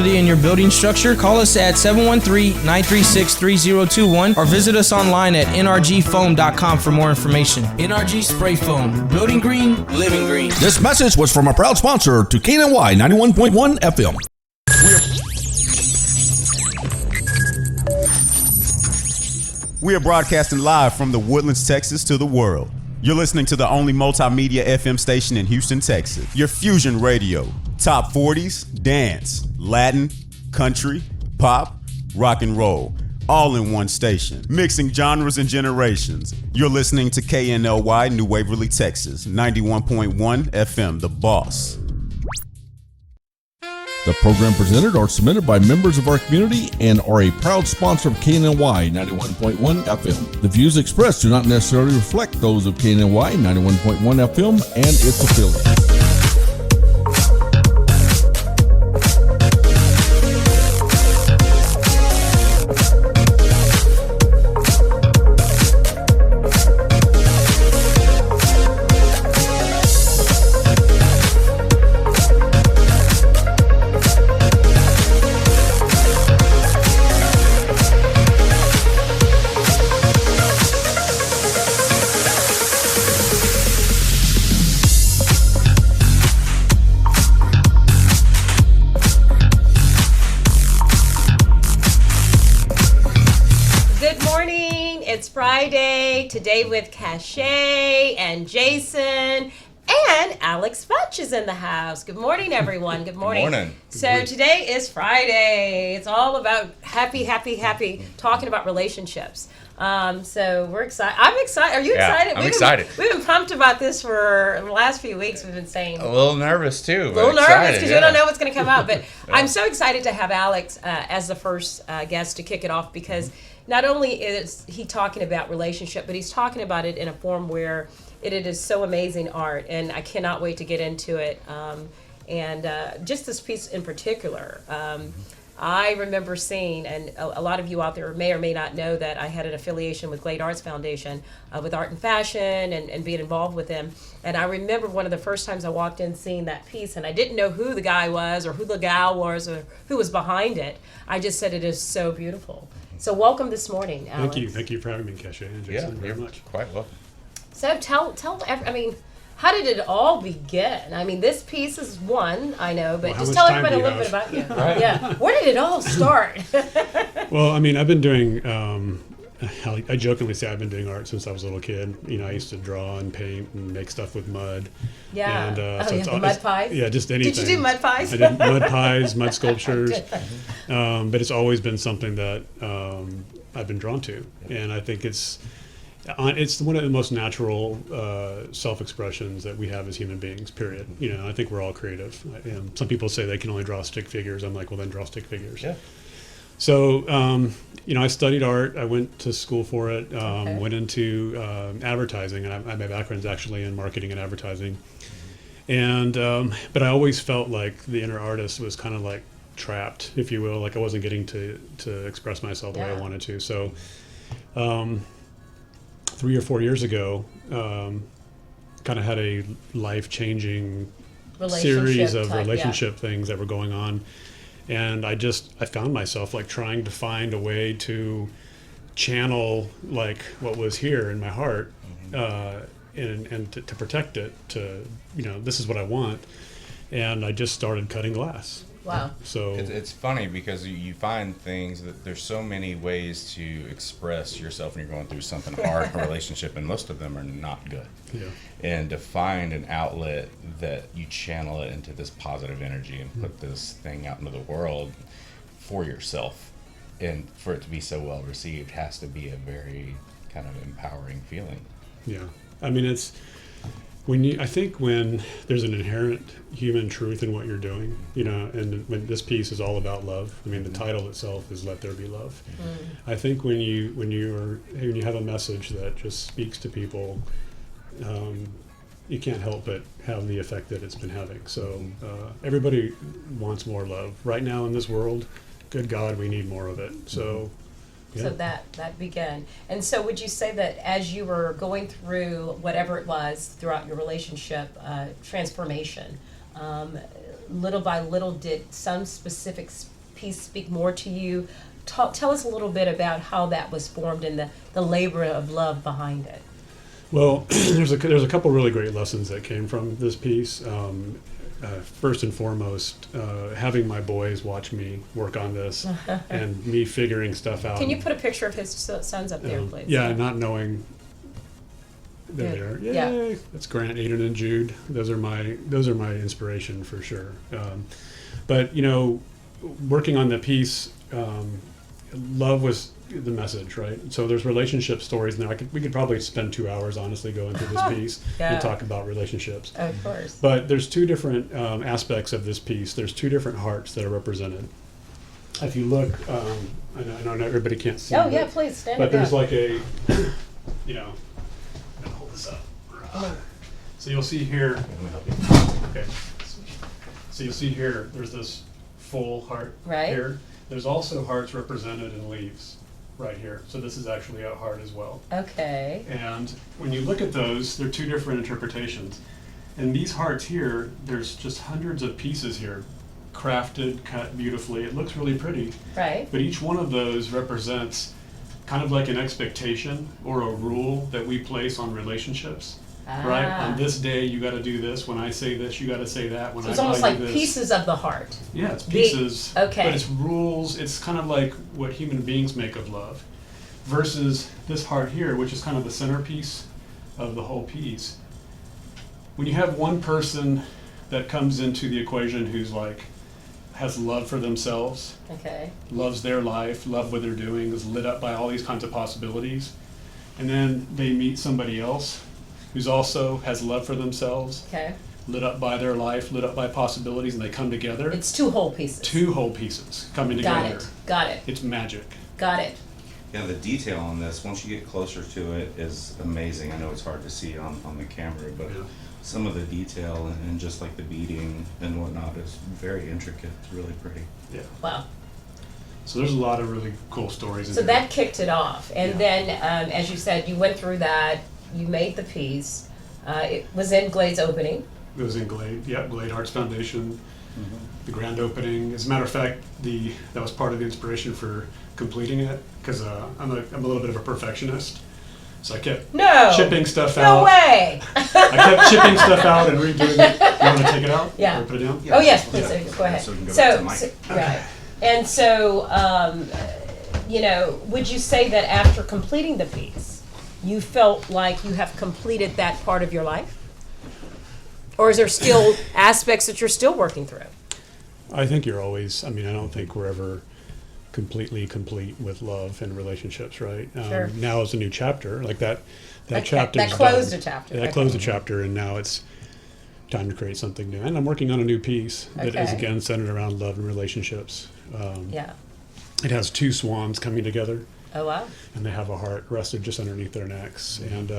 facility in your building structure, call us at 713-936-3021 or visit us online at nrgfoam.com for more information. NRG Spray Foam. Building green, living green. This message was from a proud sponsor to KNLY 91.1 FM. We are broadcasting live from the Woodlands, Texas to the world. You're listening to the only multimedia FM station in Houston, Texas. Your Fusion Radio. Top 40s, dance, Latin, country, pop, rock and roll. All in one station. Mixing genres and generations. You're listening to KNLY New Waverly, Texas. 91.1 FM, The Boss. The program presented or submitted by members of our community and are a proud sponsor of KNLY 91.1 FM. The views expressed do not necessarily reflect those of KNLY 91.1 FM and its affiliates. Today with Cachet and Jason and Alex Futch is in the house. Good morning, everyone. Good morning. Good morning. So today is Friday. It's all about happy, talking about relationships. So we're excited. I'm excited. Are you excited? I'm excited. We've been pumped about this for the last few weeks. We've been saying. A little nervous, too. A little nervous because we don't know what's going to come out. But I'm so excited to have Alex as the first guest to kick it off because not only is he talking about relationship, but he's talking about it in a form where it is so amazing art, and I cannot wait to get into it. And just this piece in particular, I remember seeing, and a lot of you out there may or may not know that I had an affiliation with Glade Arts Foundation with art and fashion and being involved with them. And I remember one of the first times I walked in seeing that piece, and I didn't know who the guy was or who the gal was or who was behind it. I just said it is so beautiful. So welcome this morning, Alex. Thank you for having me, Cachet and Jason, very much. Quite welcome. So tell how did it all begin? I mean, this piece is one, I know, but just tell everybody a little bit about you. Right. Yeah, where did it all start? Well, I mean, I've been doing, I jokingly say I've been doing art since I was a little kid. You know, I used to draw and paint and make stuff with mud. Yeah. And, the mud pies? Yeah, just anything. Did you do mud pies? I did mud pies, mud sculptures. But it's always been something that I've been drawn to. And I think it's one of the most natural self-expressions that we have as human beings, period. You know, I think we're all creative. And some people say they can only draw stick figures. I'm like, well, then draw stick figures. Yeah. So, you know, I studied art. I went to school for it, went into advertising, and my background's actually in marketing and advertising. And but I always felt like the inner artist was kind of like trapped, if you will, like I wasn't getting to express myself the way I wanted to. So 3 or 4 years ago, kind of had a life-changing series of relationship things that were going on. And I found myself like trying to find a way to channel like what was here in my heart, and to protect it, to, you know, this is what I want. And I just started cutting glass. Wow. So it's funny because you find things that there's so many ways to express yourself when you're going through something hard in a relationship, and most of them are not good. Yeah. And to find an outlet that you channel it into this positive energy and put this thing out into the world for yourself, and for it to be so well received has to be a very kind of empowering feeling. Yeah. I mean, it's I think when there's an inherent human truth in what you're doing, you know, and when this piece is all about love. I mean, the title itself is "Let There Be Love." I think when you have a message that just speaks to people, you can't help but have the effect that it's been having. So everybody wants more love right now in this world. Good God, we need more of it. So. Yeah. So that began. And so would you say that as you were going through whatever it was throughout your relationship transformation, Little by little, did some specific piece speak more to you? Tell us a little bit about how that was formed and the labor of love behind it. Well, there's a couple really great lessons that came from this piece. First and foremost, having my boys watch me work on this and me figuring stuff out. Can you put a picture of his sons up there, please? Yeah, not knowing. There they are. Yay! Yeah. That's Grant, Aiden, and Jude. Those are my inspiration for sure. But working on the piece, love was the message, right? So there's relationship stories in there. We could probably spend 2 hours honestly going through this piece Yeah. and talk about relationships. Of course. But there's two different aspects of this piece. There's two different hearts that are represented. If you look, I know not everybody can't see. Oh yeah, please stand But up. there's like a, I'm gonna hold this up. So you'll see here. Okay. So you'll see here. There's this full heart Right. here. There's also hearts represented in leaves right here. So this is actually a heart as well. Okay. And when you look at those, they're two different interpretations. And these hearts here, there's just hundreds of pieces here, crafted, cut beautifully. It looks really pretty. Right. But each one of those represents kind of like an expectation or a rule that we place on relationships. Right? On this day, you got to do this. When I say this, you got to say that. When So it's I almost tell like you this, pieces of the heart. yeah, it's pieces. Okay. But it's rules. It's kind of like what human beings make of love, versus this heart here, which is kind of the centerpiece of the whole piece. When you have one person that comes into the equation who's like has love for themselves, Okay. loves their life, love what they're doing, is lit up by all these kinds of possibilities, and then they meet somebody else who's also has love for themselves, Okay. lit up by their life, lit up by possibilities, and they come together. It's two whole pieces. Two whole pieces coming Got together. it. Got it. It's magic. Got it. Yeah, the detail on this, once you get closer to it, is amazing. I know it's hard to see on the camera, but Yeah. some of the detail and just like the beading and whatnot is very intricate. It's really pretty. Yeah. Wow. So there's a lot of really cool stories in So here. that kicked it off, and Yeah. then, as you said, you went through that. You made the piece. It was in Glade's opening. It was in Glade. Yeah, Glade Arts Foundation. The grand opening. As a matter of fact, that was part of the inspiration for completing it, because I'm a little bit of a perfectionist. So I kept No. chipping stuff out. No way. I kept chipping stuff out and redoing it. You want to take it out? Yeah. Or put it down? Oh yes, please go ahead. So we can go back to Mike. Right, and so would you say that after completing the piece, you felt like you have completed that part of your life, or is there still aspects that you're still working through? I think you're always. I don't think we're ever completely complete with love and relationships, right? Sure. Now is a new chapter, like that Okay, chapter. that closed a chapter. That Okay. closed a chapter, and now it's time to create something new. And I'm working on a new piece that is Okay. again centered around love and relationships. Yeah. It has two swans coming together, Oh wow. and they have a heart rested just underneath their necks. And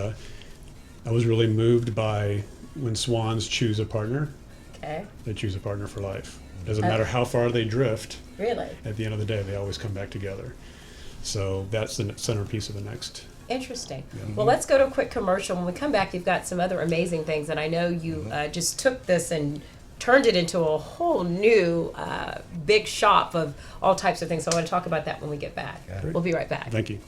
I was really moved by when swans choose a partner, Okay. they choose a partner for life. Doesn't matter how far they drift. Really At the end of the day, they always come back together. So that's the centerpiece of the next. interesting. Well, let's go to a quick commercial. When we come back, you've got some other amazing things, and I know you just took this and turned it into a whole new big shop of all types of things. So I want to talk about that when we get back. We'll be right back. Thank you.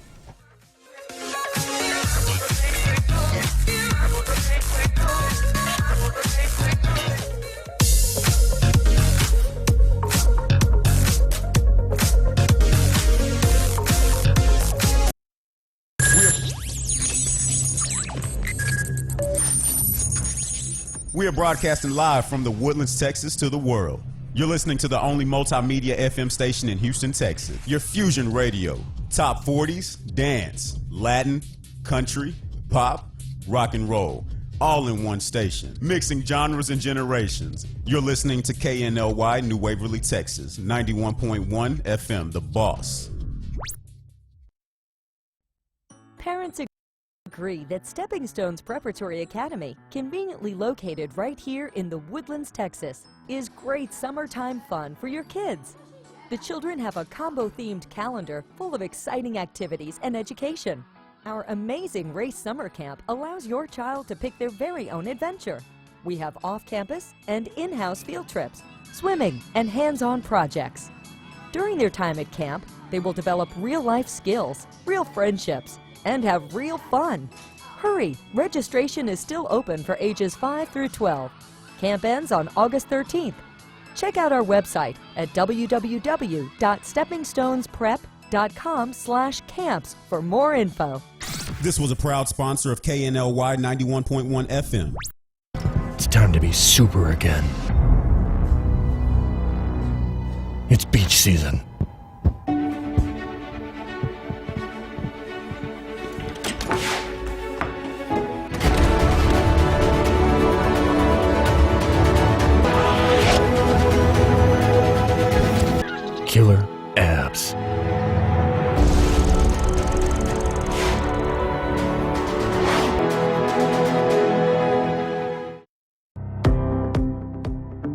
We are broadcasting live from the Woodlands, Texas to the world. You're listening to the only multimedia FM station in Houston, Texas. Your fusion radio. Top 40s, dance, Latin, country, pop, rock and roll. All in one station. Mixing genres and generations. You're listening to KNLY New Waverly, Texas. 91.1 FM, The Boss. Parents agree that Stepping Stones Preparatory Academy, conveniently located right here in the Woodlands, Texas, is great summertime fun for your kids. The children have a combo-themed calendar full of exciting activities and education. Our amazing race summer camp allows your child to pick their very own adventure. We have off-campus and in-house field trips, swimming, and hands-on projects. During their time at camp, they will develop real-life skills, real friendships, and have real fun. Hurry! Registration is still open for ages 5 through 12. Camp ends on August 13th. Check out our website at www.steppingstonesprep.com/camps for more info. This was a proud sponsor of KNLY 91.1 FM. It's time to be super again. It's beach season. Killer abs.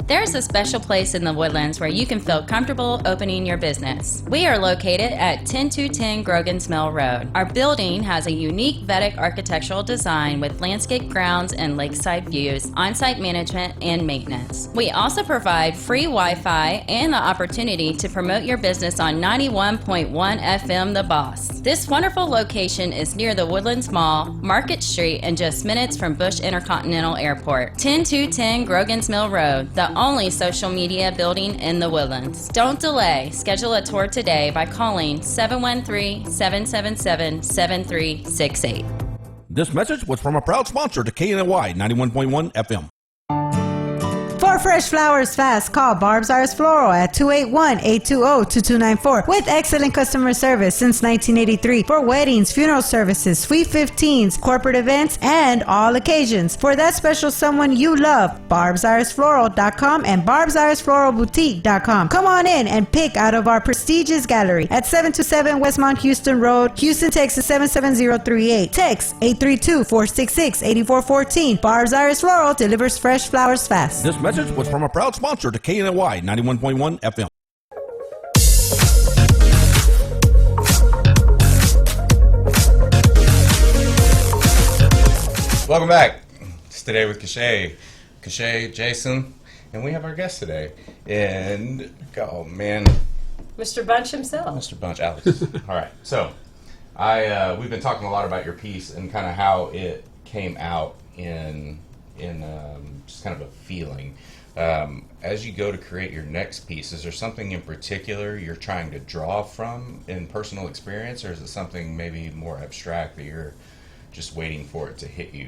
There's a special place in the Woodlands where you can feel comfortable opening your business. We are located at 10210 Grogan's Mill Road. Our building has a unique Vedic architectural design with landscape grounds and lakeside views, on-site management, and maintenance. We also provide free Wi-Fi and the opportunity to promote your business on 91.1 FM The Boss. This wonderful location is near the Woodlands Mall, Market Street, and just minutes from Bush Intercontinental Airport. 10210 Grogan's Mill Road, the only social media building in the Woodlands. Don't delay. Schedule a tour today by calling 713-777-7368. This message was from a proud sponsor to KNLY 91.1 FM. For fresh flowers fast, call Barb's Iris Floral at 281-820-2294 with excellent customer service since 1983 for weddings, funeral services, sweet 15s, corporate events, and all occasions. For that special someone you love, barbsirisfloral.com and barbsirisfloralboutique.com. Come on in and pick out of our prestigious gallery at 727 Westmont Houston Road, Houston, Texas 77038. Text 832-466-8414. Barb's Iris Floral delivers fresh flowers fast. This message was from a proud sponsor to KNLY 91.1 FM. Welcome back. It's Today with Cachet, Jason, and we have our guest today. And, oh man, Mr. Bunch himself. Mr. Bunch, Alex. All right, so we've been talking a lot about your piece and kind of how it came out in just kind of a feeling. As you go to create your next piece, is there something in particular you're trying to draw from in personal experience, or is it something maybe more abstract that you're just waiting for it to hit you?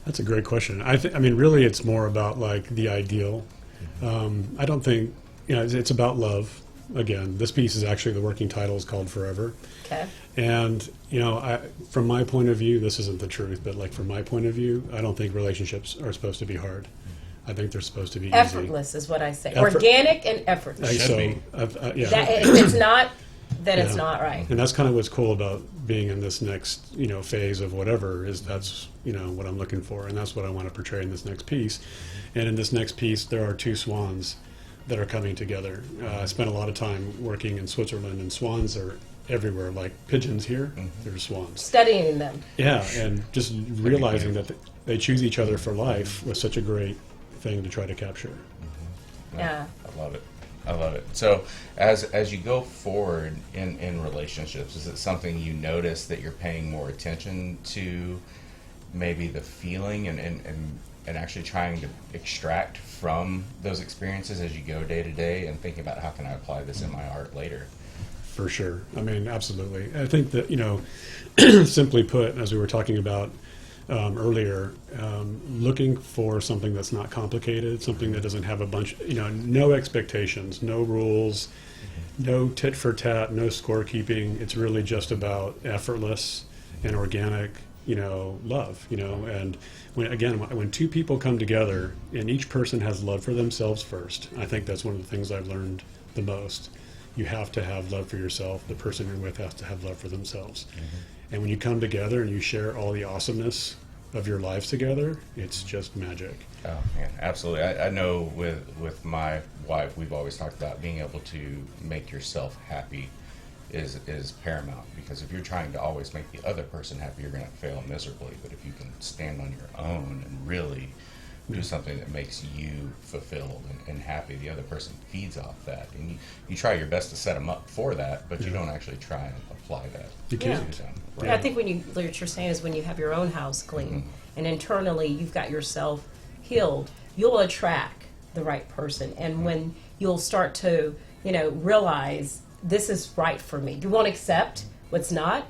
That's a great question. I mean, really, it's more about like the ideal. I don't think, it's about love. Again, this piece is actually, the working title is called Forever. Okay. And, from my point of view, this isn't the truth, but like from my point of view, I don't think relationships are supposed to be hard. I think they're supposed to be effortless easy. is what I say. Organic and effortless. Should be. That, if it's not, then it's not right. And that's kind of what's cool about being in this next, phase of whatever, is that's, what I'm looking for. And that's what I want to portray in this next piece. And in this next piece, there are two swans that are coming together. I spent a lot of time working in Switzerland, and swans are everywhere, like pigeons here, there's swans. Studying them. Yeah, and just realizing that they choose each other for life was such a great thing to try to capture. Yeah. I love it. So as you go forward in relationships, is it something you notice that you're paying more attention to, maybe the feeling and actually trying to extract from those experiences as you go day to day and thinking about how can I apply this in my art later? For sure. I mean, absolutely. I think that, simply put, as we were talking about earlier, looking for something that's not complicated, something that doesn't have a bunch, no expectations, no rules, no tit for tat, no scorekeeping. It's really just about effortless and organic, love, and when two people come together and each person has love for themselves first, I think that's one of the things I've learned the most. You have to have love for yourself. The person you're with has to have love for themselves. And when you come together and you share all the awesomeness of your lives together, it's just magic. Oh man, absolutely. I know with my wife, we've always talked about being able to make yourself happy is paramount, because if you're trying to always make the other person happy, you're going to fail miserably. But if you can stand on your own and really do something that makes you fulfilled and happy. The other person feeds off that, and you try your best to set them up for that, but you don't actually try and apply that. You can't. to them. Well, I think what you're saying is when you have your own house clean and internally you've got yourself healed, you'll attract the right person. And when you'll start to, realize this is right for me, you won't accept what's not,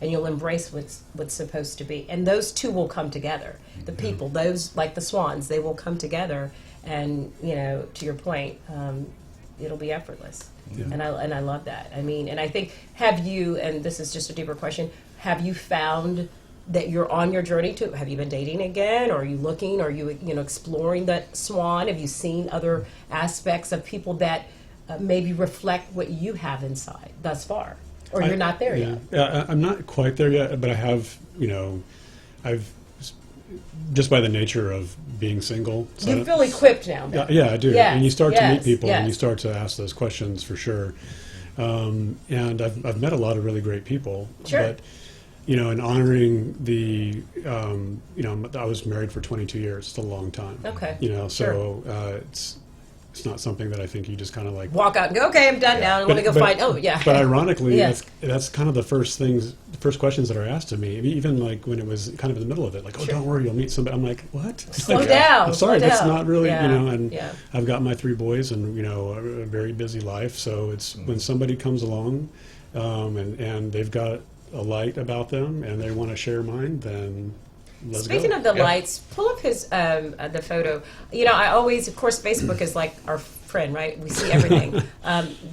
and you'll embrace what's supposed to be. And those two will come together. The people, those like the swans, they will come together. And to your point, it'll be effortless. Yeah. And I love that. I mean, and I think, have you? And this is just a deeper question. Have you found that you're on your journey to? Have you been dating again? Or are you looking? Are you exploring that swan? Have you seen other aspects of people that maybe reflect what you have inside thus far? Or you're not there yet? Yeah, I'm not quite there yet, but I have, I've, just by the nature of being single. So you feel equipped now. Yeah, I do. Yes, and you start to meet people yes. and you start to ask those questions for sure. And I've met a lot of really great people. Sure. But, in honoring the, I was married for 22 years. It's a long time. Okay. So it's not something that I think you just kind of like walk out and go, okay, I'm done now. I want to go find. Oh, yeah. But ironically, Yes. that's kind of the first questions that are asked of me. Even like when it was kind of in the middle of it, like, oh, don't worry, you'll meet somebody. I'm like, what? Slow down. I'm sorry, slow that's down. not really, Yeah. And Yeah. I've got my 3 boys and a very busy life. So it's when somebody comes along, and they've got a light about them and they want to share mine, then. Let's Speaking go. of the lights, pull up his the photo. I always, of course, Facebook is like our friend, right? We see everything.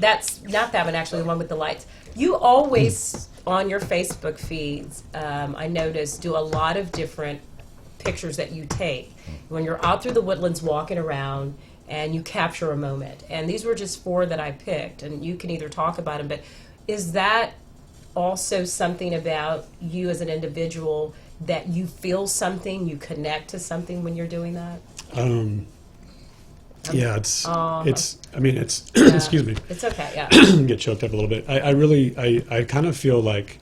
That's not that one, actually, the one with the lights. You always, on your Facebook feeds, I notice, do a lot of different pictures that you take when you're out through the woodlands walking around and you capture a moment. And these were just 4 that I picked, and you can either talk about them, but is that also something about you as an individual, that you feel something, you connect to something when you're doing that? Yeah, it's Yeah. excuse me. It's okay, yeah. Get choked up a little bit. I really kind of feel like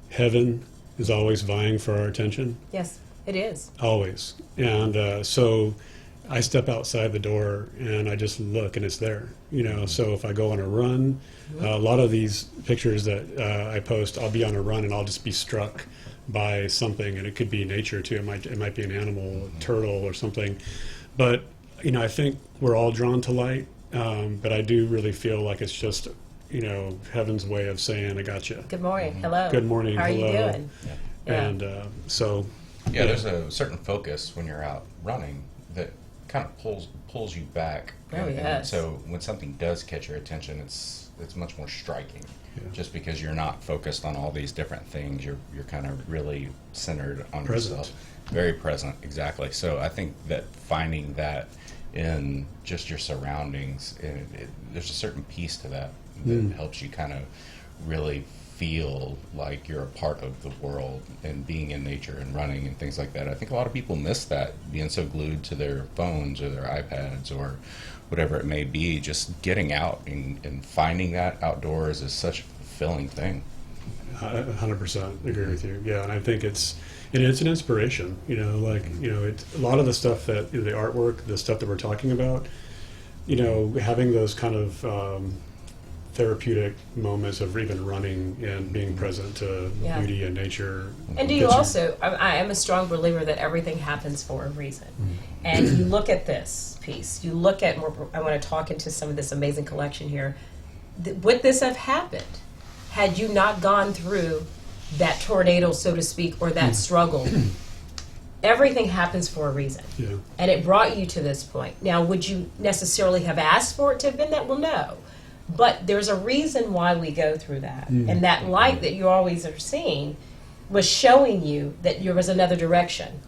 heaven is always vying for our attention. Yes, it is. Always. And so I step outside the door and I just look and it's there. So if I go on a run, a lot of these pictures that I post, I'll be on a run and I'll just be struck by something, and it could be nature too. It might be an animal, a turtle or something. But I think we're all drawn to light. But I do really feel like it's just heaven's way of saying I got you. Good morning. Hello. Good morning. How are hello. you doing? Yeah. And so. Yeah, there's a certain focus when you're out running that kind of pulls you back. Oh, and yes. so when something does catch your attention, it's much more striking. Yeah. Just because you're not focused on all these different things, you're kind of really centered on Present. yourself. Very present, exactly. So I think that finding that in just your surroundings, there's a certain piece to that helps you kind of really feel like you're a part of the world, and being in nature and running and things like that. I think a lot of people miss that, being so glued to their phones or their iPads or whatever it may be. Just getting out and finding that outdoors is such a fulfilling thing. 100% agree with you. Yeah, and I think it's an inspiration. A lot of the stuff that the artwork, the stuff that we're talking about, having those kind of therapeutic moments of even running and being present to beauty and nature. And do you also, I am a strong believer that everything happens for a reason. And you look at this piece, you look at, I want to talk into some of this amazing collection here. Would this have happened had you not gone through that tornado, so to speak, or that struggle? Everything happens for a reason. Yeah. And it brought you to this point. Now, would you necessarily have asked for it to have been that? Well, no. But there's a reason why we go through that. And that light that you always are seeing was showing you that there was another direction.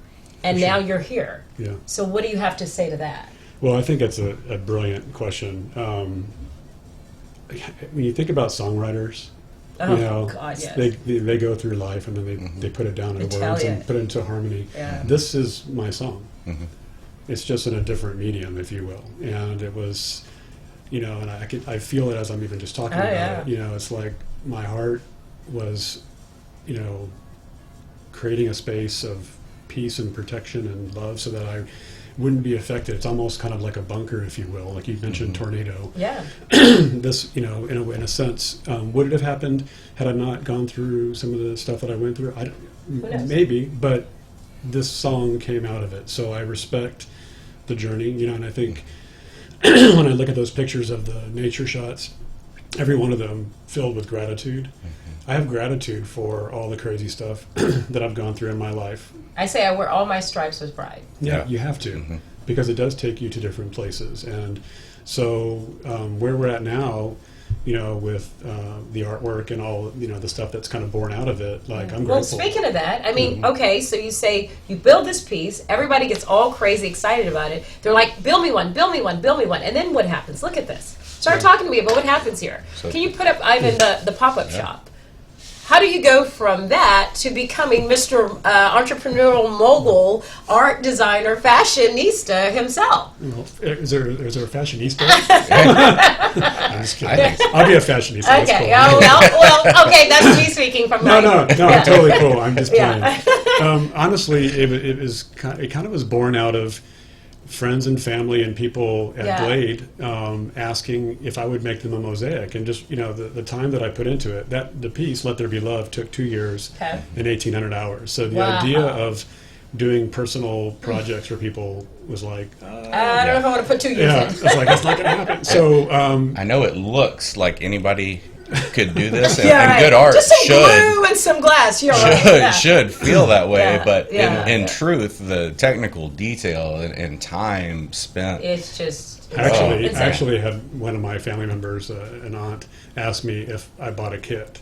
And now you're here. Yeah. So what do you have to say to that? Well, I think that's a brilliant question. When you think about songwriters, God, yes. they go through life and then they put it down in words Italian. and put it into harmony. Yeah. This is my song. It's just in a different medium, if you will. And it was, and I feel it as I'm even just talking about it. It's like my heart was, creating a space of peace and protection and love, so that wouldn't be affected. It's almost kind of like a bunker, if you will, like you mentioned, tornado. Yeah. This, you know, in a sense, would it have happened had I not gone through some of the stuff that I went through? knows? Maybe, but this song came out of it, so I respect the journey, you know, and I think when I look at those pictures of the nature shots, every one of them filled with gratitude. I have gratitude for all the crazy stuff that I've gone through in my life. I say I wear all my stripes with pride. Yeah, you have to, because it does take you to different places. And so where we're at now, you know, with the artwork and all, you know, the stuff that's kind of born out of it, like, I'm Well, grateful. speaking of that, I mean, okay, so you say you build this piece, everybody gets all crazy excited about it. They're like, build me one, build me one, build me one. And then what happens? Look at this. Start talking to me about what happens here. Can you put up, Ivan, the pop-up shop? How do you go from that to becoming Mr. Entrepreneurial Mogul, art designer, fashionista himself? Well, is there a fashionista? I'm just kidding. I'll be a fashionista. That's Okay, cool. well, okay, that's me speaking from my... No, Yeah. totally cool. I'm just playing. Yeah. Honestly, it kind of was born out of friends and family and people at Yeah. Glade asking if I would make them a mosaic, and just, you know, the time that I put into it. That the piece "Let There Be Love" took 2 years Okay. and 1,800 hours. So the Wow. idea of doing personal projects for people was like, I don't know if I want to put 2 years yeah, in. it's like it's not going to happen. So I know it looks like anybody could do this, and, Yeah, and right. good art Just some should glue and some glass. You're right. Yeah. should feel that way, Yeah, but yeah. in truth, the technical detail and time spent. It's just... I It's actually had one of my family members, an aunt, ask me if I bought a kit.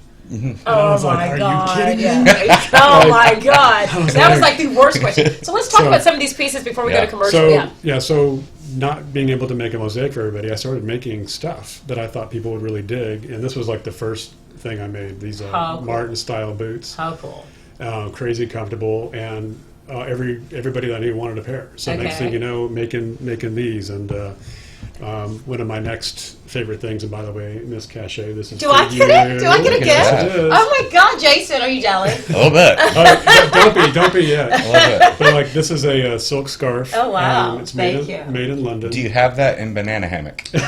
Oh was like, my "Are you God! kidding me?" Yeah. Oh my God! That was like- like the worst question. So let's talk about some of these pieces before we go to commercial. So not being able to make a mosaic for everybody, I started making stuff that I thought people would really dig, and this was like the first thing I made. These How cool. Martin style boots, How cool! crazy comfortable, and everybody that I knew wanted a pair. So next Okay. thing you know, making these, and one of my next favorite things. And by the way, Miss Cachet, this is Do for I get it? you. Do I get a gift? Yes, it is. Oh my God, Jason, are you jealous? A little bit. Don't be yet. A little bit. But like, this is a silk scarf. Oh, wow. It's made Thank you. made in London. Do you have that in banana hammock? 'Cause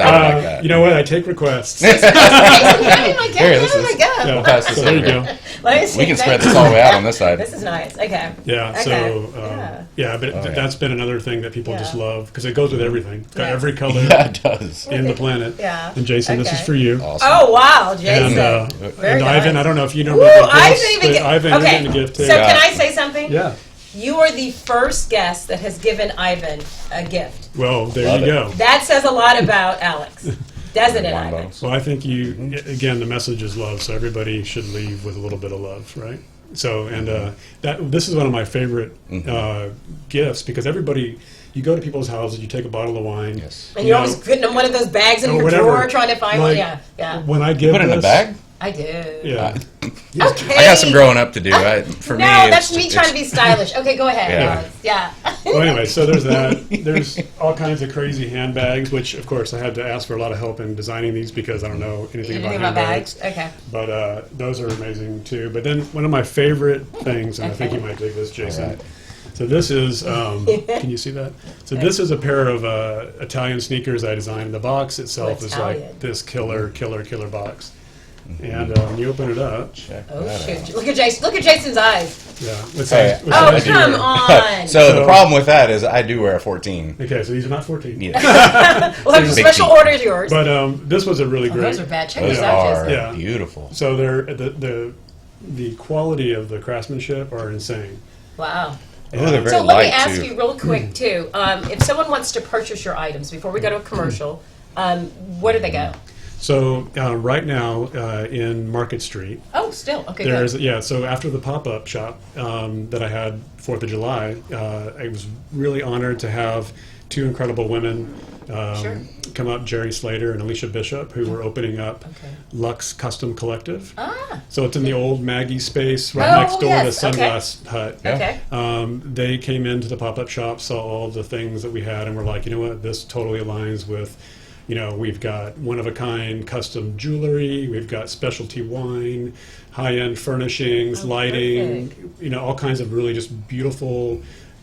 I would like that. You know what? I take requests. Jason, hand me my gift. Here, this Hand me is- my gift. Yeah, We'll pass this so there you over. go. Let me see. We can spread Thank this you. all the way out on this side. This is nice. Okay. Yeah. Okay. So but yeah. that's been another thing that people just Yeah. love, because it goes with everything. It's got Yeah. every color Yeah, it does. in the planet. Yeah. And Jason, this is Okay. for you. Awesome. Oh wow, Jason. And, Very and Ivan, nice. I don't know if you know Ooh, about the Ivan gifts, even but get, Ivan, you're okay. getting a gift too. So can I say something? Yeah. You are the first guest that has given Ivan a gift. Well, there Love you it. go. That says a lot about Alex, doesn't it, Wine Ivan? bottles. Well, I think again, the message is love, so everybody should leave with a little bit of love, right? So, and this is one of my favorite gifts, because everybody, you go to people's houses, you take a bottle of wine. Yes. And you're always putting one of those bags in or your whatever. drawer trying to find one. Like, Yeah, yeah. When I give Put it in a this- bag? I do. Yeah. Okay. I got some growing up to do. For me, No, that's me it's- trying to be stylish. Okay, go ahead. Yeah. Alex. Yeah. Well, anyway, so there's that. There's all kinds of crazy handbags, which, of course, I had to ask for a lot of help in designing these, because I don't know anything Anything about about handbags. bags? Okay. But those are amazing too. But then one of my favorite things, and I think you might dig this, Jason. All right. So this is, can you see that? So this is a pair of Italian sneakers I designed. The box itself is Italian. like this killer box. And when you open it up, Check Oh that out. shoot! Look at Jason. Look at Jason's eyes. yeah. What's Hey. what's Oh that come here? on. So the problem with that is I do wear a 14. Okay, so these are not 14. Yeah. Well, there's a Big special feet. order is yours. But this was a really Oh, great. those are bad. Check Those those out, are Jason. Yeah. beautiful. So they're the quality of the craftsmanship are insane. Wow. Oh, they're very So let me light ask too. you real quick too. If someone wants to purchase your items before we go to a commercial, where do they go? So right now in Market Street, Oh, still okay. there's Good. So after the pop-up shop that I had 4th of July, I was really honored to have 2 incredible women Sure. come up, Jerry Slater and Alicia Bishop, who were opening up Okay. Lux Custom Collective. Ah. So it's in the old Maggie space right Oh, next door yes, to Sunglass Hut. Okay. They came into the pop-up shop, saw all the things that we had, and were like, you know what, this totally aligns with, you know, we've got one-of-a-kind custom jewelry, we've got specialty wine, high-end furnishings, Oh, lighting, you know, all kinds of really just beautiful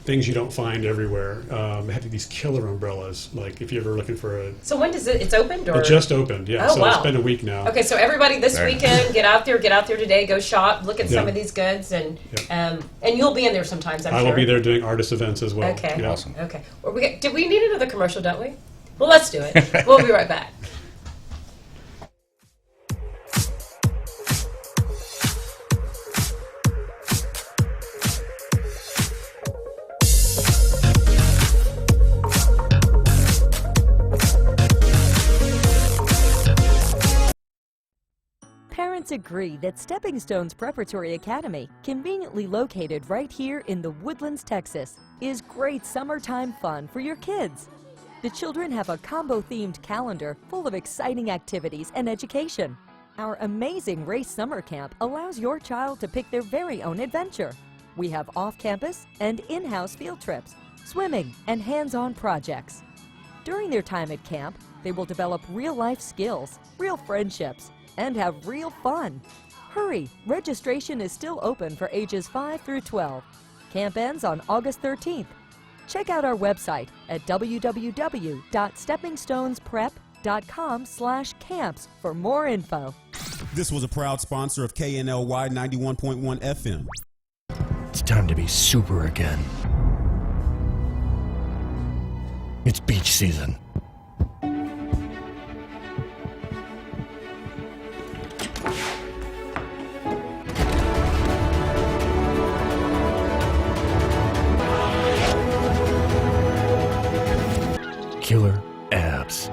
things you don't find everywhere. They have these killer umbrellas. Like if you're ever looking for a. So when does it's opened? Or? It just opened, yeah. Oh, So wow. it's been a week now. Okay, so everybody this weekend, get out there today, go shop, look at some Yeah. of these goods, and you'll be in there sometimes, I'm I sure. will be there doing artist events as well. Okay. Yeah. Awesome. Okay. Well, did we need another commercial, don't we? Well, let's do it. We'll be right back. Parents agree that Stepping Stones Preparatory Academy, conveniently located right here in the Woodlands, Texas, is great summertime fun for your kids. The children have a combo-themed calendar full of exciting activities and education. Our amazing Race Summer Camp allows your child to pick their very own adventure. We have off-campus and in-house field trips, swimming, and hands-on projects. During their time at camp, they will develop real-life skills, real friendships, and have real fun. Hurry! Registration is still open for ages 5 through 12. Camp ends on August 13th. Check out our website at www.steppingstonesprep.com/camps for more info. This was a proud sponsor of KNLY 91.1 FM. It's time to be super again. It's beach season. Killer abs.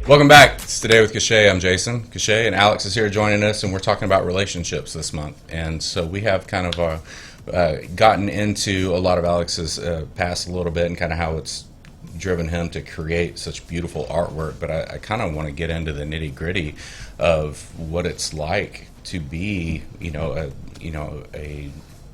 Welcome back. It's Today with Cachet. I'm Jason Cachet, and Alex is here joining us, and we're talking about relationships this month. And so we have kind of gotten into a lot of Alex's past a little bit and kind of how it's driven him to create such beautiful artwork. But I kind of want to get into the nitty gritty of what it's like to be, a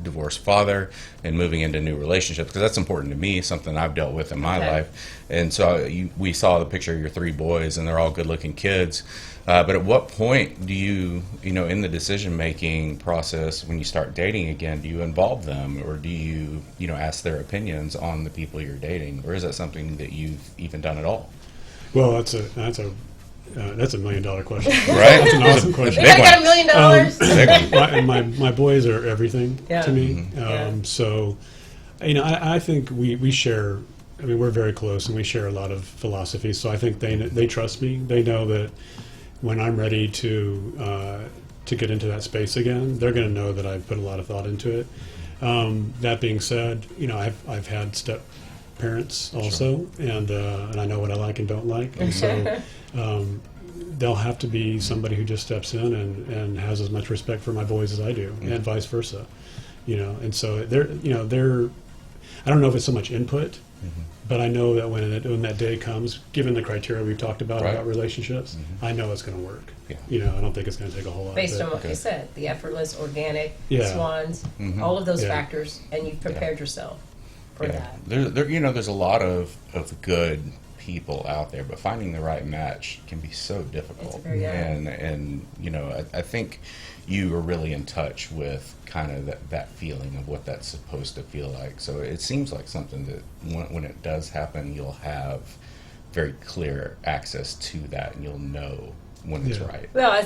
divorced father and moving into new relationships, because that's important to me, something I've dealt with in my life. And so we saw the picture of your three boys, and they're all good-looking kids. But at what point do you, in the decision-making process, when you start dating again, do you involve them, or do you, ask their opinions on the people you're dating, or is that something that you've even done at all? Well, that's a $1 million question. Right? That's an awesome question. You gotta get $1 million. My boys are everything Yeah. to me. Yeah. So, I think we share. I mean, we're very close, and we share a lot of philosophies. So I think they trust me. They know that when I'm ready to get into that space again, they're going to know that I've put a lot of thought into it. That being said, I've had step parents also, and I know what I like and don't like, and so they'll have to be somebody who just steps in and has as much respect for my boys as I do, and vice versa, And so they're I don't know if it's so much input, but I know that when that day comes, given the criteria we've talked about relationships, I know it's going to work. Yeah. I don't think it's going to take a whole lot. Based on what you said, the effortless, organic, Yeah. swans, all of those factors, and you've prepared yourself for that. There's a lot of good people out there, but finding the right match can be so difficult. It's very, and I think you are really in touch with kind of that feeling of what that's supposed to feel like. So it seems like something that when it does happen, you'll have very clear access to that, and you'll know when it's right. Well,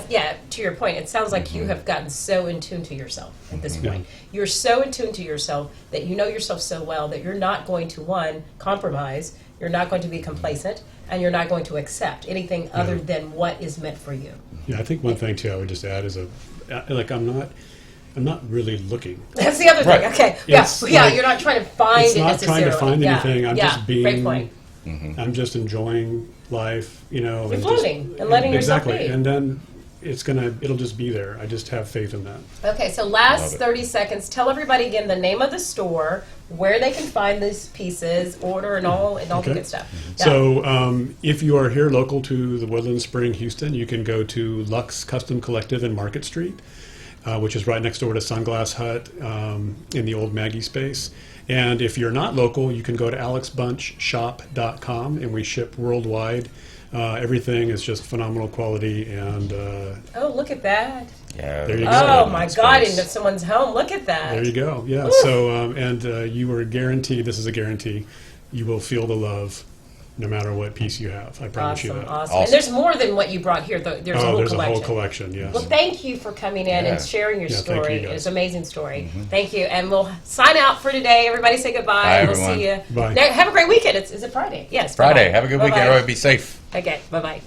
to your point, it sounds like you have gotten so in tune to yourself at this point. You're so in tune to yourself that you know yourself so well that you're not going to, one, compromise, you're not going to be complacent, and you're not going to accept anything other than what is meant for you. Yeah, I think one thing too I would just add is I'm not really looking. That's the other thing. Okay. You're not trying to find it's it not necessarily. trying to find anything. I'm just being. Great point. I'm just enjoying life, You're floating and letting yourself be. Exactly, and then it'll just be there. I just have faith in that. Okay, so last 30 seconds, tell everybody again the name of the store, where they can find these pieces, order, and all the good stuff. Yeah. So if you are here local to the Woodland Spring, Houston, you can go to Lux Custom Collective in Market Street. which is right next door to Sunglass Hut in the old Maggie space. And if you're not local, you can go to alexbunchshop.com, and we ship worldwide. Everything is just phenomenal quality. And oh, look at that. Yeah. There you go. Oh my God! Into someone's home. Look at that. There you go. Yeah. So you are guaranteed. This is a guarantee. You will feel the love, no matter what piece you have. I promise you that. Awesome. And there's more than what you brought here. There's a whole collection. A whole collection. Yes. Well, thank you for coming in and sharing your story. Thank you, guys. It's an amazing story. Thank you. And we'll sign out for today. Everybody say goodbye. Bye, We'll everyone. see you. Bye. Now, have a great weekend. Is it Friday? Yes. Friday. Bye-bye. Have a good Bye-bye. weekend. Everybody be safe. Okay. Bye bye.